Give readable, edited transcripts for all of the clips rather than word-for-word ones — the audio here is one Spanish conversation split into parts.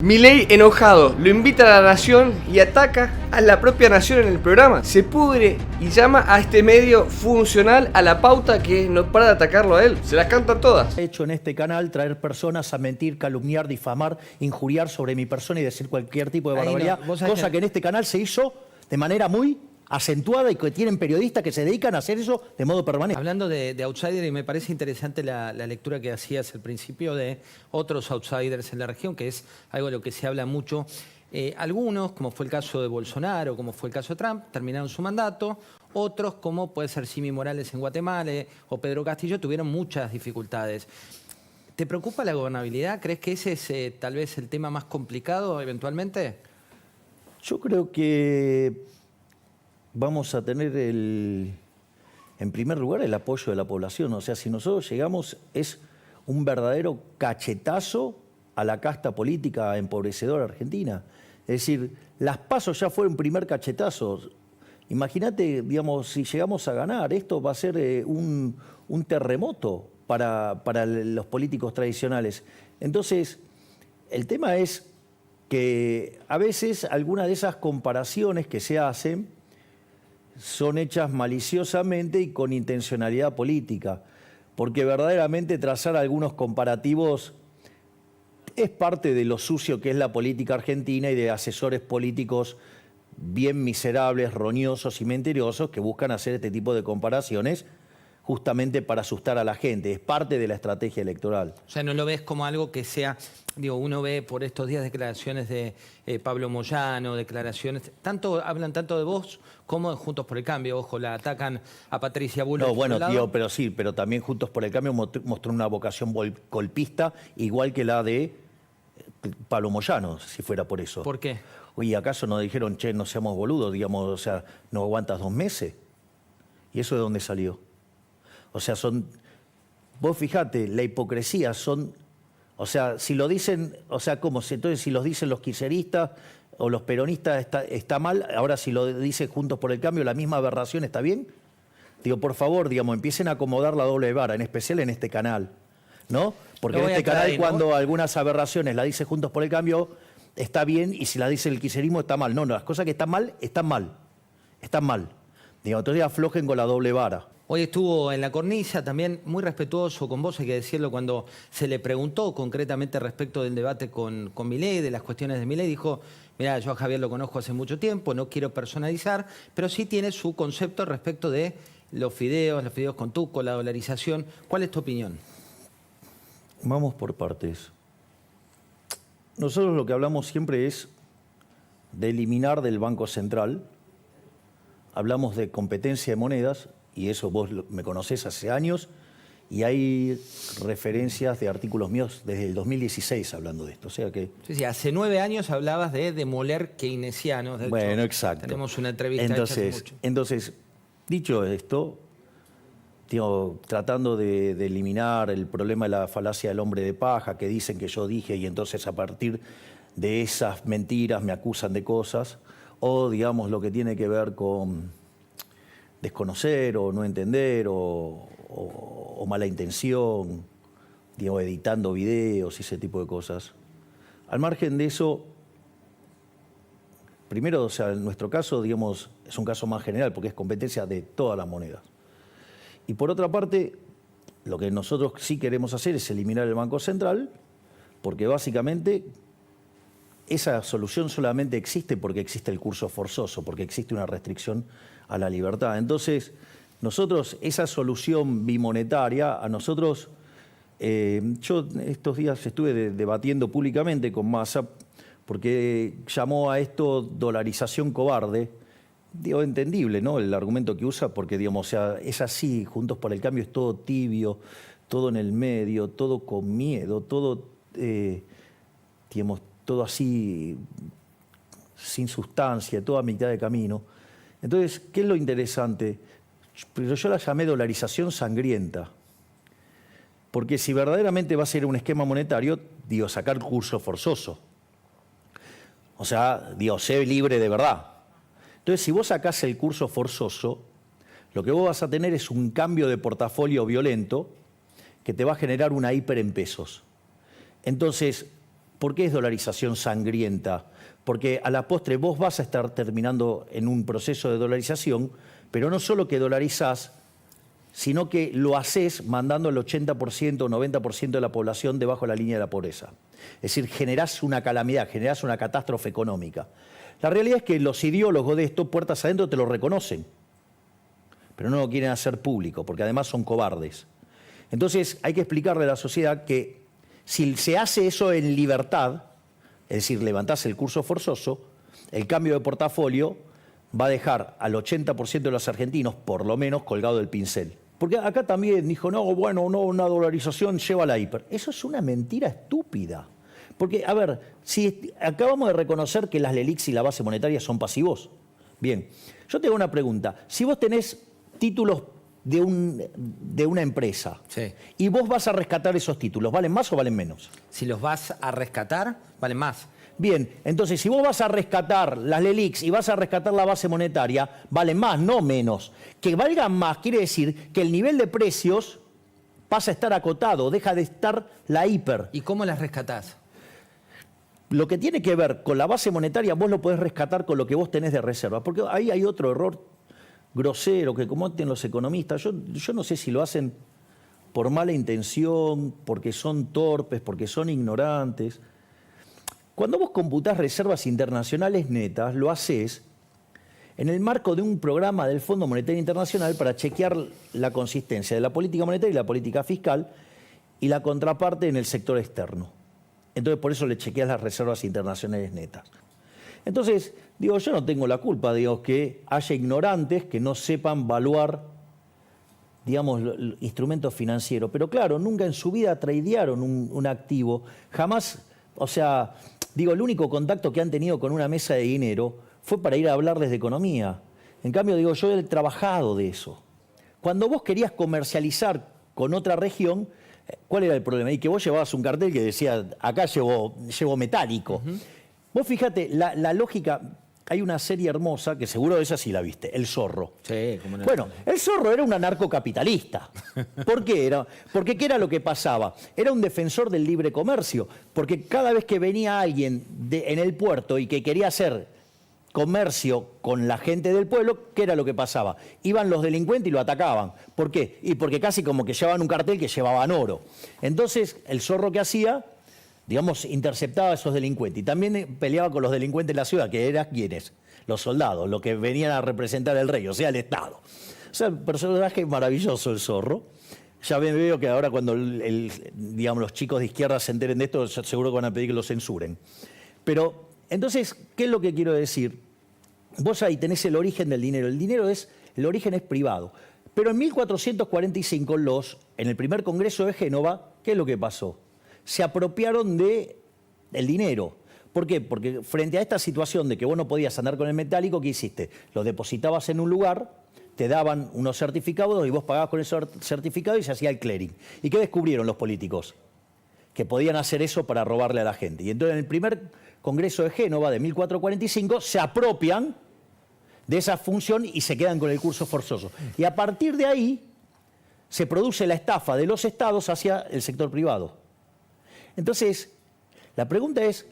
Milei enojado, lo invita a la nación y ataca a la propia nación en el programa. Se pudre y llama a este medio funcional a la pauta que no para de atacarlo a él. Se las cantan todas. He hecho en este canal traer personas a mentir, calumniar, difamar, injuriar sobre mi persona y decir cualquier tipo de barbaridad. Cosa que en este canal se hizo de manera muy acentuada y que tienen periodistas que se dedican a hacer eso de modo permanente. Hablando de outsider, y me parece interesante la lectura que hacías al principio de otros outsiders en la región, que es algo de lo que se habla mucho. Algunos, como fue el caso de Bolsonaro, como fue el caso de Trump, terminaron su mandato. Otros, como puede ser Simi Morales en Guatemala o Pedro Castillo, tuvieron muchas dificultades. ¿Te preocupa la gobernabilidad? ¿Crees que ese es tal vez el tema más complicado eventualmente? Yo creo que vamos a tener en primer lugar el apoyo de la población. O sea, si nosotros llegamos, es un verdadero cachetazo a la casta política empobrecedora argentina. Es decir, las PASO ya fueron un primer cachetazo. Imagínate, digamos, si llegamos a ganar, esto va a ser un terremoto para los políticos tradicionales. Entonces, el tema es que a veces algunas de esas comparaciones que se hacen son hechas maliciosamente y con intencionalidad política, porque verdaderamente trazar algunos comparativos es parte de lo sucio que es la política argentina y de asesores políticos bien miserables, roñosos y mentirosos que buscan hacer este tipo de comparaciones justamente para asustar a la gente. Es parte de la estrategia electoral. O sea, no lo ves como algo que sea, digo, uno ve por estos días declaraciones de Pablo Moyano, declaraciones, hablan tanto de vos como de Juntos por el Cambio. Ojo, la atacan a Patricia Bullrich. No, bueno, tío, pero sí, pero también Juntos por el Cambio mostró una vocación golpista, igual que la de Pablo Moyano, si fuera por eso. ¿Por qué? Oye, ¿acaso nos dijeron, che, no seamos boludos, digamos, o sea, no aguantas 2 meses? ¿Y eso de dónde salió? O sea, vos fijate, la hipocresía o sea, si lo dicen, o sea, ¿cómo? Entonces, si lo dicen los kirchneristas o los peronistas está mal, ahora si lo dice Juntos por el Cambio, la misma aberración está bien. Digo, por favor, digamos, empiecen a acomodar la doble vara, en especial en este canal, ¿no? Porque en este canal, cuando algunas aberraciones la dice Juntos por el Cambio, está bien, y si la dice el kirchnerismo, está mal. No, las cosas que están mal, están mal. Están mal. Digo, entonces aflojen con la doble vara. Hoy estuvo en la cornisa, también muy respetuoso con vos, hay que decirlo, cuando se le preguntó concretamente respecto del debate con Milei, de las cuestiones de Milei, dijo, mirá, yo a Javier lo conozco hace mucho tiempo, no quiero personalizar, pero sí tiene su concepto respecto de los fideos con tuco, la dolarización. ¿Cuál es tu opinión? Vamos por partes. Nosotros lo que hablamos siempre es de eliminar del Banco Central, hablamos de competencia de monedas, y eso vos me conocés hace años, y hay referencias de artículos míos desde el 2016 hablando de esto. O sea que... Sí, hace 9 años hablabas de demoler keynesianos. De bueno, hecho, exacto. Tenemos una entrevista hecha hace mucho. Entonces, dicho esto, digo, tratando de eliminar el problema de la falacia del hombre de paja, que dicen que yo dije, y entonces a partir de esas mentiras me acusan de cosas, o digamos lo que tiene que ver con desconocer o no entender o mala intención, digamos, editando videos y ese tipo de cosas. Al margen de eso, primero, o sea, en nuestro caso, digamos, es un caso más general porque es competencia de todas las monedas. Y por otra parte, lo que nosotros sí queremos hacer es eliminar el Banco Central, porque básicamente esa solución solamente existe porque existe el curso forzoso, porque existe una restricción a la libertad. Entonces, nosotros, esa solución bimonetaria, a nosotros, yo estos días estuve debatiendo públicamente con Massa, porque llamó a esto dolarización cobarde. Digo, entendible, ¿no? El argumento que usa, porque, digamos, o sea, es así, Juntos por el Cambio es todo tibio, todo en el medio, todo con miedo, todo, digamos, todo así, sin sustancia, todo a mitad de camino. Entonces, ¿qué es lo interesante? Pero yo la llamé dolarización sangrienta. Porque si verdaderamente va a ser un esquema monetario, digo, sacar curso forzoso. O sea, digo, sé libre de verdad. Entonces, si vos sacás el curso forzoso, lo que vos vas a tener es un cambio de portafolio violento que te va a generar una hiper en pesos. Entonces, ¿Por qué es dolarización sangrienta? Porque a la postre vos vas a estar terminando en un proceso de dolarización, pero no solo que dolarizás, sino que lo haces mandando el 80% o 90% de la población debajo de la línea de la pobreza. Es decir, generás una calamidad, generás una catástrofe económica. La realidad es que los ideólogos de esto, puertas adentro, te lo reconocen, pero no lo quieren hacer público, porque además son cobardes. Entonces hay que explicarle a la sociedad que si se hace eso en libertad, es decir, levantás el curso forzoso, el cambio de portafolio va a dejar al 80% de los argentinos, por lo menos, colgado del pincel. Porque acá también dijo, no, bueno, no, una dolarización lleva a la hiper. Eso es una mentira estúpida. Porque, a ver, si acabamos de reconocer que las LELIQs y la base monetaria son pasivos. Bien, yo te hago una pregunta. Si vos tenés títulos de una empresa y vos vas a rescatar esos títulos, ¿valen más o valen menos? Si los vas a rescatar, valen más. Bien, entonces si vos vas a rescatar las LELIQs y vas a rescatar la base monetaria, valen más, no menos. Que valgan más quiere decir que el nivel de precios pasa a estar acotado, deja de estar la hiper. ¿Y cómo las rescatás? Lo que tiene que ver con la base monetaria, vos lo podés rescatar con lo que vos tenés de reserva, porque ahí hay otro error grosero que cometen los economistas. Yo no sé si lo hacen por mala intención, porque son torpes, porque son ignorantes. Cuando vos computás reservas internacionales netas, lo haces en el marco de un programa del Fondo Monetario Internacional para chequear la consistencia de la política monetaria y la política fiscal y la contraparte en el sector externo. Entonces, por eso le chequeas las reservas internacionales netas. Entonces, digo, yo no tengo la culpa, digo, que haya ignorantes que no sepan valuar, digamos, instrumentos financieros. Pero claro, nunca en su vida tradearon un activo. Jamás, o sea, digo, el único contacto que han tenido con una mesa de dinero fue para ir a hablarles de economía. En cambio, digo, yo he trabajado de eso. Cuando vos querías comercializar con otra región, ¿cuál era el problema? Y que vos llevabas un cartel que decía, acá llevo metálico. Vos fíjate, la lógica, hay una serie hermosa, que seguro esa sí la viste, El Zorro. Sí, cómo no. Bueno, El Zorro era un anarcocapitalista. ¿Por qué? Porque ¿qué era lo que pasaba? Era un defensor del libre comercio, porque cada vez que venía alguien en el puerto y que quería hacer comercio con la gente del pueblo, ¿qué era lo que pasaba? Iban los delincuentes y lo atacaban. ¿Por qué? Y porque casi como que llevaban un cartel que llevaban oro. Entonces, el Zorro, ¿qué hacía? Digamos, interceptaba a esos delincuentes. Y también peleaba con los delincuentes de la ciudad, que eran ¿quiénes? Los soldados, los que venían a representar al rey, o sea, el Estado. O sea, un personaje maravilloso el Zorro. Ya veo que ahora cuando digamos, los chicos de izquierda se enteren de esto, seguro que van a pedir que lo censuren. Pero, entonces, ¿qué es lo que quiero decir? Vos ahí tenés el origen del dinero. El origen es privado. Pero en 1445, en el primer Congreso de Génova, ¿qué es lo que pasó? Se apropiaron del dinero. ¿Por qué? Porque frente a esta situación de que vos no podías andar con el metálico, ¿qué hiciste? Lo depositabas en un lugar, te daban unos certificados y vos pagabas con esos certificados y se hacía el clearing. ¿Y qué descubrieron los políticos? Que podían hacer eso para robarle a la gente. Y entonces en el primer Congreso de Génova de 1445 se apropian de esa función y se quedan con el curso forzoso. Y a partir de ahí se produce la estafa de los estados hacia el sector privado. Entonces, la pregunta es,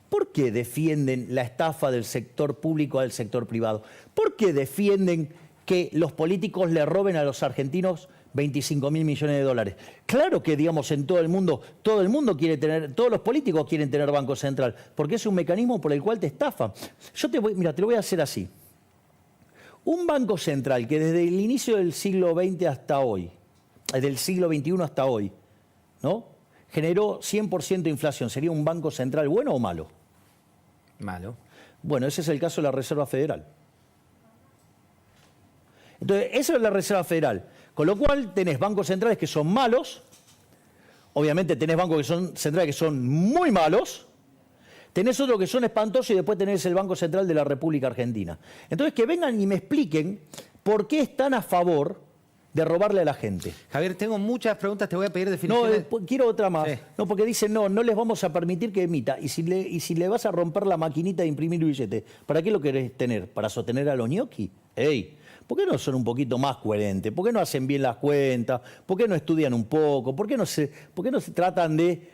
¿por qué defienden la estafa del sector público al sector privado? ¿Por qué defienden que los políticos le roben a los argentinos 25.000 millones de dólares? Claro que, digamos, en todo el mundo quiere tener, todos los políticos quieren tener Banco Central, porque es un mecanismo por el cual te estafan. Mira, te lo voy a hacer así. Un Banco Central que desde el inicio del siglo XX hasta hoy, del siglo XXI hasta hoy, ¿no?, generó 100% de inflación, ¿sería un Banco Central bueno o malo? Malo. Bueno, ese es el caso de la Reserva Federal. Entonces, eso es la Reserva Federal. Con lo cual tenés bancos centrales que son malos, obviamente tenés bancos centrales que son muy malos, tenés otros que son espantosos y después tenés el Banco Central de la República Argentina. Entonces, que vengan y me expliquen por qué están a favor de robarle a la gente. Javier, tengo muchas preguntas, te voy a pedir definiciones. No, quiero otra más. Sí. No, porque dicen, no les vamos a permitir que emita. Y si le vas a romper la maquinita de imprimir billetes, ¿para qué lo querés tener? ¿Para sostener a los ñoquis? ¡Ey! ¿Por qué no son un poquito más coherentes? ¿Por qué no hacen bien las cuentas? ¿Por qué no estudian un poco? ¿Por qué no se tratan de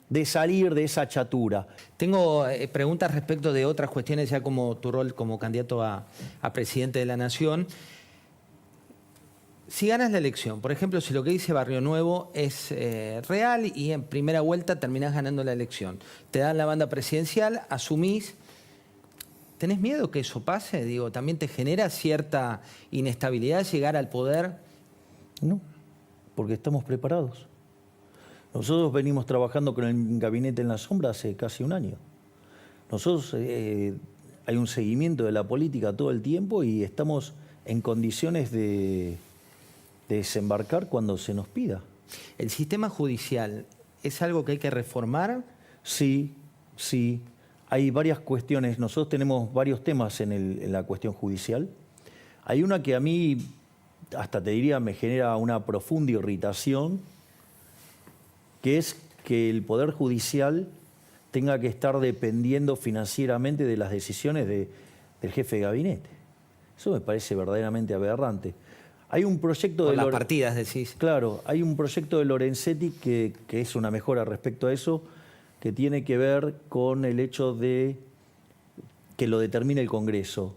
de salir de esa chatura. Tengo preguntas respecto de otras cuestiones, ya como tu rol como candidato a presidente de la Nación. Si ganas la elección, por ejemplo, si lo que dice Barrio Nuevo es real y en primera vuelta terminás ganando la elección, te dan la banda presidencial, asumís, ¿tenés miedo que eso pase? Digo, ¿también te genera cierta inestabilidad llegar al poder? No, porque estamos preparados. Nosotros venimos trabajando con el gabinete en la sombra hace casi un año. Nosotros hay un seguimiento de la política todo el tiempo y estamos en condiciones de desembarcar cuando se nos pida. ¿El sistema judicial es algo que hay que reformar? Sí, sí. Hay varias cuestiones. Nosotros tenemos varios temas en la cuestión judicial. Hay una que a mí, hasta te diría, me genera una profunda irritación, que es que el Poder Judicial tenga que estar dependiendo financieramente de las decisiones del jefe de gabinete. Eso me parece verdaderamente aberrante. Hay un proyecto Por de las partidas, decís. Claro, hay un proyecto de Lorenzetti que es una mejora respecto a eso, que tiene que ver con el hecho de que lo determine el Congreso.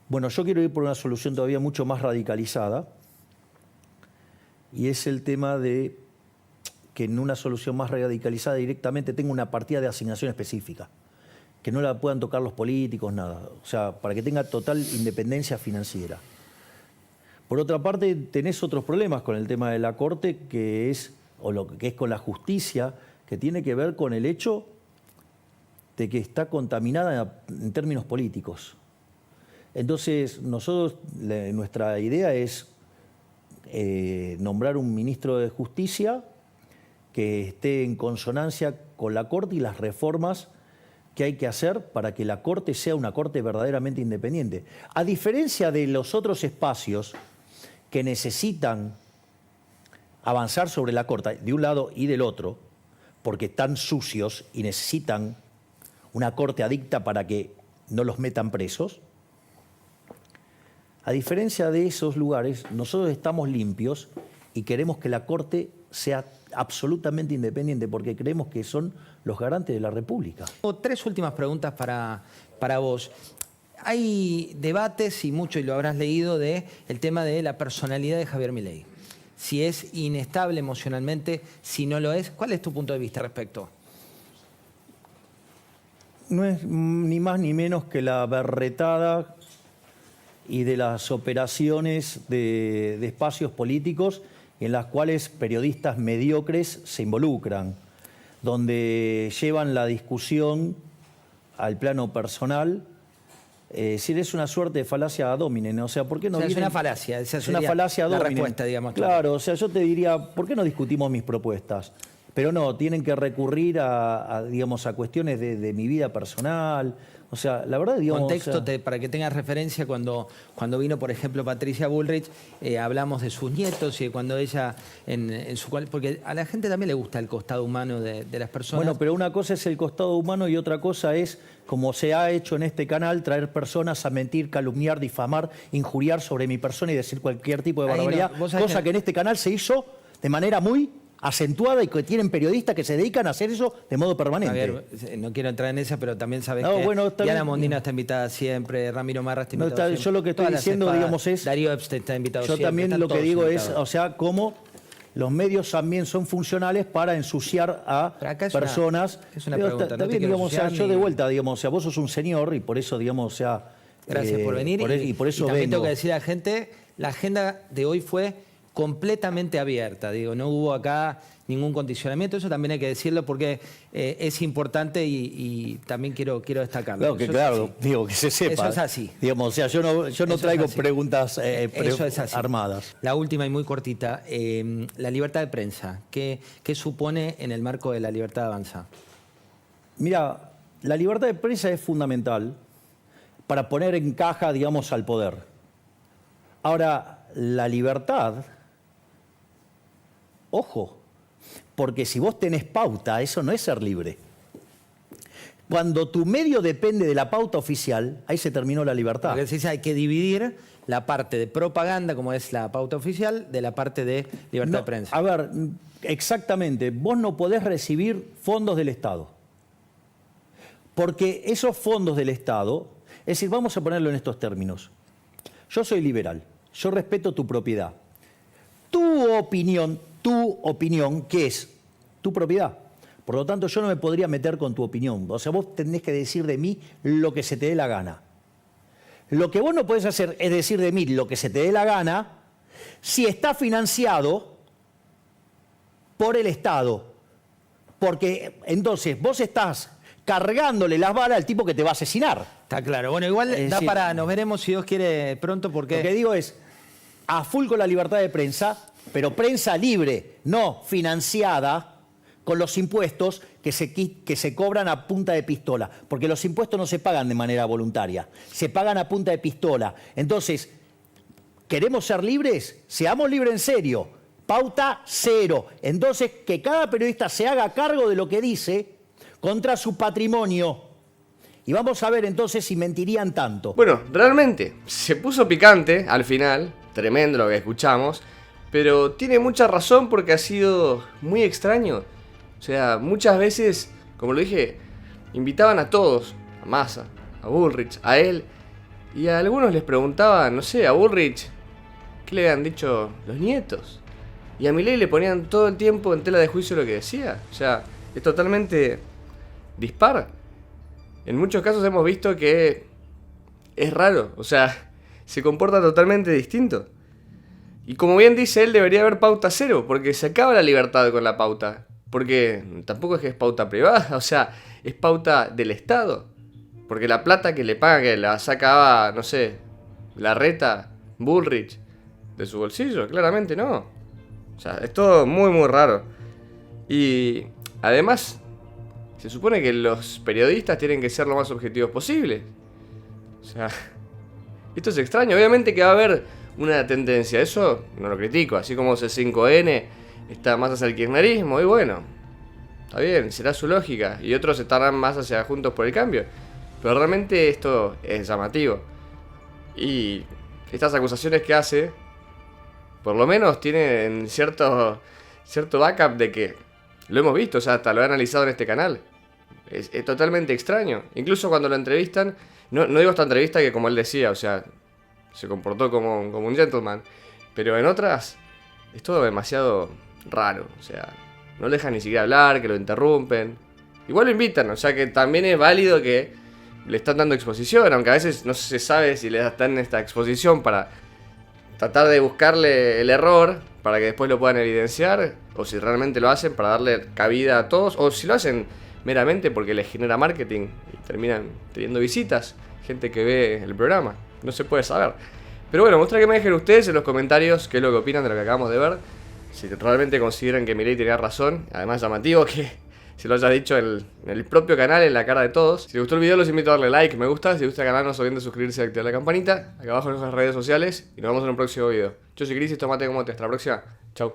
Bueno, yo quiero ir por una solución todavía mucho más radicalizada, y es el tema de que en una solución más radicalizada directamente tenga una partida de asignación específica, que no la puedan tocar los políticos, nada. O sea, para que tenga total independencia financiera. Por otra parte, tenés otros problemas con el tema de la Corte, que es con la justicia, que tiene que ver con el hecho de que está contaminada en términos políticos. Entonces, nuestra idea es nombrar un ministro de Justicia que esté en consonancia con la Corte y las reformas que hay que hacer para que la Corte sea una Corte verdaderamente independiente. A diferencia de los otros espacios que necesitan avanzar sobre la Corte de un lado y del otro, porque están sucios y necesitan una Corte adicta para que no los metan presos. A diferencia de esos lugares, nosotros estamos limpios y queremos que la Corte sea absolutamente independiente, porque creemos que son los garantes de la República. Tengo tres últimas preguntas para vos. Hay debates, y mucho, y lo habrás leído, de el tema de la personalidad de Javier Milei. Si es inestable emocionalmente, si no lo es. ¿Cuál es tu punto de vista al respecto? No es ni más ni menos que la berretada y de las operaciones de espacios políticos en las cuales periodistas mediocres se involucran, donde llevan la discusión al plano personal. Si es una suerte de falacia ad hominem, o sea, ¿por qué no? O sea, es una falacia, esa es una falacia ad la hominem. respuesta, digamos. Claro, o sea, yo te diría, ¿por qué no discutimos mis propuestas? Pero no, tienen que recurrir digamos, a cuestiones de mi vida personal. O sea, la verdad, digamos... Contexto, para que tengas referencia, cuando vino, por ejemplo, Patricia Bullrich, hablamos de sus nietos y de cuando ella, en su cual, porque a la gente también le gusta el costado humano de las personas. Bueno, pero una cosa es el costado humano y otra cosa es, como se ha hecho en este canal, traer personas a mentir, calumniar, difamar, injuriar sobre mi persona y decir cualquier tipo de barbaridad, cosa que en este canal se hizo de manera muy acentuada y que tienen periodistas que se dedican a hacer eso de modo permanente. Javier, no quiero entrar en esa, pero también sabes No, que bueno, Diana Mondina está invitada siempre, Ramiro Marra está invitado siempre. Yo lo que estoy diciendo, digamos, es... Darío Epstein está invitado yo siempre. Yo también están lo que todos digo invitados. es, o sea, cómo los medios también son funcionales para ensuciar a personas. Es una pregunta, está no te bien, quiero digamos, o sea, ensuciar yo de vuelta, digamos, o sea, vos sos un señor y por eso, digamos, o sea... Gracias por venir. Y por eso también vengo. tengo que decir a la gente, la agenda de hoy fue completamente abierta. Digo, no hubo acá ningún condicionamiento. Eso también hay que decirlo porque es importante y también quiero destacarlo. Claro, que claro, digo, que se sepa. Eso es así. Digamos, o sea, yo no traigo preguntas Eso es así. armadas. La última y muy cortita, la libertad de prensa. ¿Qué supone en el marco de la libertad de avanza? Mira, la libertad de prensa es fundamental para poner en caja, digamos, al poder. Ahora, la libertad, ojo, porque si vos tenés pauta, eso no es ser libre. Cuando tu medio depende de la pauta oficial, ahí se terminó la libertad. Porque se dice hay que dividir la parte de propaganda, como es la pauta oficial, de la parte de libertad de prensa. A ver, Exactamente, vos no podés recibir fondos del Estado. Porque esos fondos del Estado, es decir, vamos a ponerlo en estos términos. Yo soy liberal, yo respeto tu propiedad. Tu opinión, ¿qué es? Tu propiedad. Por lo tanto, yo no me podría meter con tu opinión. O sea, vos tenés que decir de mí lo que se te dé la gana. Lo que vos no podés hacer es decir de mí lo que se te dé la gana si está financiado por el Estado. Porque entonces vos estás cargándole las balas al tipo que te va a asesinar. Está claro. Bueno, igual nos veremos si Dios quiere pronto porque... Lo que digo es, a full con la libertad de prensa, pero prensa libre, no financiada con los impuestos que se cobran a punta de pistola. Porque los impuestos no se pagan de manera voluntaria, se pagan a punta de pistola. Entonces, ¿queremos ser libres? Seamos libres en serio. Pauta cero. Entonces, que cada periodista se haga cargo de lo que dice contra su patrimonio. Y vamos a ver entonces si mentirían tanto. Bueno, realmente se puso picante al final, tremendo lo que escuchamos, pero tiene mucha razón porque ha sido muy extraño. O sea, muchas veces, como lo dije, invitaban a todos, a Massa, a Bullrich, a él, y a algunos les preguntaban, no sé, a Bullrich, ¿qué le habían dicho los nietos? Y a Milei le ponían todo el tiempo en tela de juicio lo que decía. O sea, es totalmente dispar. En muchos casos hemos visto que es raro, o sea, se comporta totalmente distinto. Y como bien dice él, debería haber pauta cero, porque se acaba la libertad con la pauta. Porque tampoco es que es pauta privada, o sea, es pauta del Estado. Porque la plata que le paga, que la sacaba, no sé, Larreta, Bullrich, de su bolsillo, claramente no. O sea, es todo muy muy raro. Y además, se supone que los periodistas tienen que ser lo más objetivos posible. O sea, esto es extraño. Obviamente que va a haber una tendencia, eso no lo critico. Así como C5N está más hacia el kirchnerismo, y bueno, está bien, será su lógica. Y otros estarán más hacia Juntos por el Cambio. Pero realmente esto es llamativo. Y estas acusaciones que hace, por lo menos tienen cierto backup de que lo hemos visto, o sea, hasta lo he analizado en este canal. Es totalmente extraño. Incluso cuando lo entrevistan, no digo esta entrevista que como él decía, o sea, se comportó como un gentleman. Pero en otras, es todo demasiado raro. O sea, no le dejan ni siquiera hablar, que lo interrumpen. Igual lo invitan, o sea que también es válido que le están dando exposición, aunque a veces no se sabe si le dan esta exposición para tratar de buscarle el error, para que después lo puedan evidenciar, o si realmente lo hacen para darle cabida a todos, o si lo hacen meramente porque les genera marketing y terminan teniendo visitas, gente que ve el programa, no se puede saber. Pero bueno, me gustaría que me dejen ustedes en los comentarios qué es lo que opinan de lo que acabamos de ver, si realmente consideran que Milei tenía razón, además llamativo que se lo haya dicho en el propio canal, en la cara de todos. Si les gustó el video los invito a darle like, me gusta, si les gusta el canal no se olviden de suscribirse y activar la campanita, acá abajo en nuestras redes sociales, y nos vemos en un próximo video. Yo soy Cris y esto es Mate con Mote, hasta la próxima.